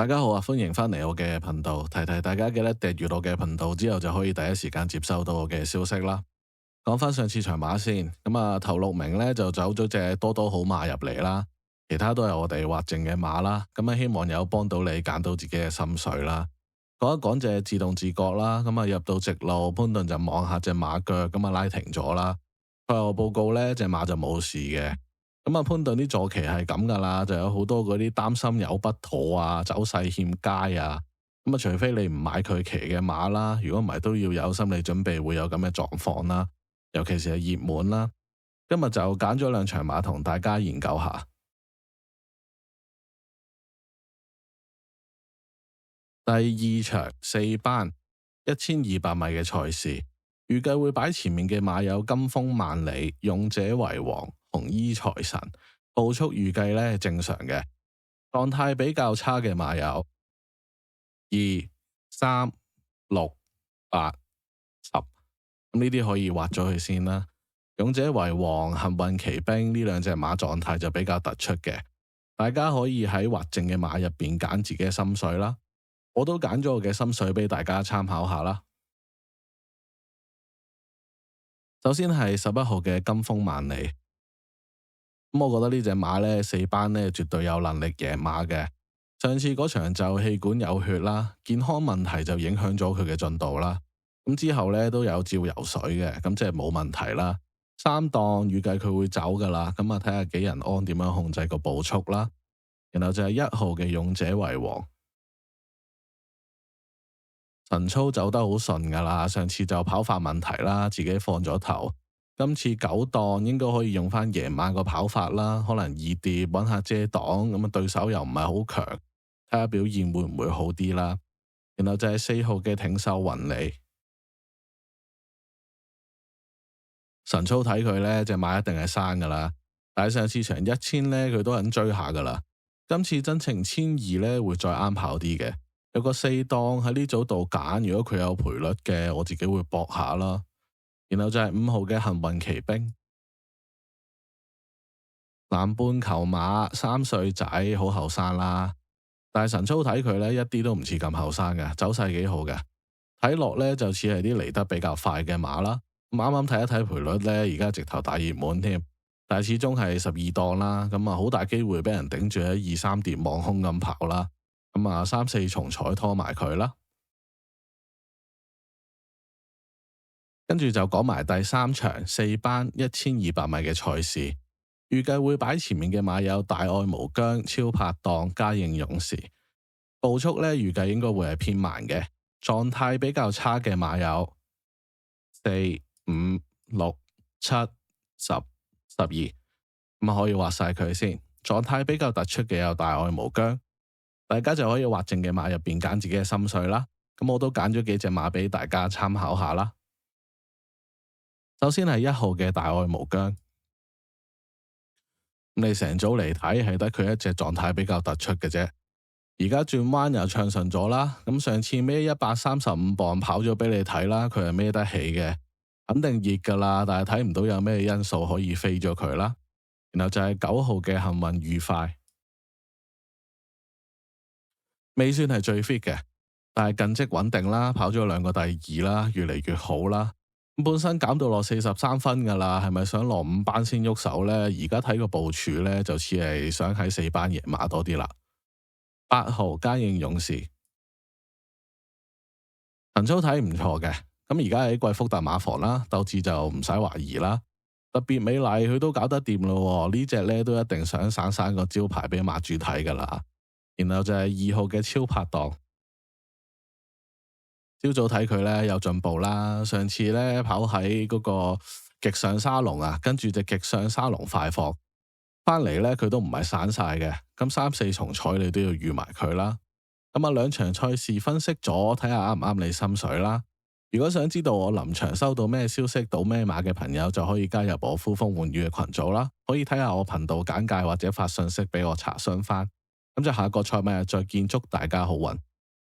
大家好啊，歡迎翻嚟我嘅頻道，提提大家記得訂閱我嘅頻道之後就可以第一時間接收到我嘅消息啦。講翻上次場馬先，頭6名呢就走咗隻多多好馬入嚟啦，其他都係我哋劃剩嘅馬啦。希望有幫到你揀到自己嘅心水啦。講一講隻自動自覺啦，入到直路，潘頓就望下隻馬腳，拉停咗啦。賽後報告呢，隻馬就冇事嘅。潘頓啲坐騎係咁噶啦，就有好多嗰啲擔心有不妥啊，走勢欠佳啊。除非你唔買佢騎嘅馬啦，如果唔係都要有心理準備會有咁嘅狀況啦。尤其是係熱門啦。今日就揀咗2場馬同大家研究下。第2場4班1200米嘅賽事，預計會擺前面嘅馬有金鋒萬里、勇者為王、紅衣財神。步速預計呢正常嘅，狀態比較差嘅馬有2、3、6、8、10。呢啲可以劃咗佢先啦。勇者為王、幸運騎兵呢2隻馬狀態就比較突出嘅，大家可以喺劃剩嘅馬入邊揀自己嘅心水啦。我都揀咗我嘅心水俾大家參考下啦。首先係11號嘅金鋒萬里。我覺得呢隻馬呢4班呢絕對有能力贏馬嘅。上次嗰場就氣管有血啦，健康問題就影響咗佢嘅進度啦。之後呢都有照游水嘅，即係冇問題啦。3檔預計佢會走噶啦，睇下幾人安點樣控制個步速啦。然後就係1號嘅勇者為王。晨操走得好順噶啦，上次就跑法問題啦，自己放咗頭。今次9檔應該可以用翻夜晚個跑法啦，可能易跌，揾下遮擋，對手又唔係好強，睇下表現會唔會好啲啦。然後就係4號嘅挺秀雲里。晨操睇佢呢隻馬一定係生噶啦，但係上次場1000呢佢都肯追下噶啦。今次真情1200呢會再啱跑啲嘅。有個4檔喺呢組度揀，如果佢有賠率嘅，我自己會搏下啦。然後就係5號嘅幸運騎兵。南半球馬3歲仔，好後生啦，但係晨操睇佢呢一啲都唔似咁後生嘅，走勢幾好嘅，睇落呢就似係啲嚟得比較快嘅馬啦。啱啱睇一睇賠率呢，而家直頭大熱門添，但係始終係12檔啦，好大機會俾人頂住喺2、3碟望空咁跑啦。3、4重彩拖埋佢啦。跟住就講埋第3場4班1200米嘅賽事，預計會擺前面嘅馬有大愛無疆、超拍檔、嘉應勇士。步速呢預計應該會係偏慢嘅，狀態比較差嘅馬有4、5、6、7、10、12。可以畫晒佢先。狀態比較突出嘅有大愛無疆，大家就可以劃剩嘅馬入邊揀自己嘅心水啦。我都揀咗幾隻馬俾大家參考下啦。首先係1號嘅大愛無疆。你成組嚟睇係得佢一隻狀態比較突出嘅啫。而家轉彎又暢順咗啦。上次孭135磅跑咗俾你睇啦，佢係孭得起嘅，肯定熱噶啦。但係睇唔到有咩因素可以飛咗佢啦。然後就係9號嘅幸運愉快。未算係最 fit 嘅，但係近績穩定啦，跑咗2個第2啦，越嚟越好啦。本身減到落43分噶啦，係咪想落5班先喐手呢？而家睇個部署呢，就似係想喺4班贏馬多啲啦。8號嘉應勇士。晨操睇唔錯嘅，而家喺貴福特馬房啦，鬥志就唔使懷疑啦。特別美麗佢都搞得掂咯，呢隻呢都一定想散個招牌俾馬主睇噶啦。然後就係2號嘅超拍檔。朝早睇佢呢有進步啦，上次呢跑喺嗰個極上沙龍啊，跟住隻極上沙龍快放翻嚟呢，佢都唔係散晒嘅。3、4重彩你都要預埋佢啦。2場賽事分析咗，睇下啱唔啱你心水啦。如果想知道我臨場收到咩消息到咩馬嘅朋友，就可以加入我呼風喚雨嘅群組啦。可以睇下我頻道簡介或者發信息俾我查詢翻。就下個賽馬日再見，祝大家好運。